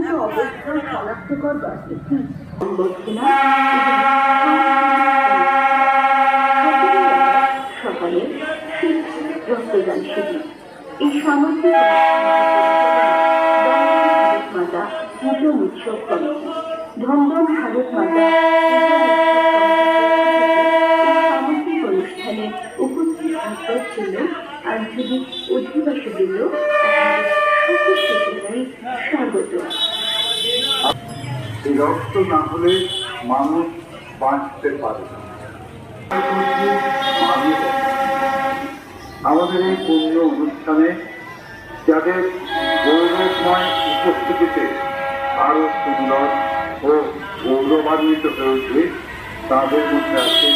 চূড়ান্ত অবস্থান শনাক্ত করবার একটি বর্তনা সকালে রক্তদান শিবির। এই সামগ্রিক মাতা পূজা উৎসব কমিটি, ধমধম ভারত মাতা সামগ্রিক অনুষ্ঠানে উপস্থিত থাকবার জন্য আঞ্চলিক অধিবাসীবৃন্দ স্বাগত। রক্ত না হলে মানুষ বাঁচতে পারে না। আমাদের এই পূর্ণ অনুষ্ঠানে যাদের গৌরবময় উপস্থিতিতে আরো সুন্দর ও গৌরবান্বিত হয়েছে তাদের মধ্যে আছেন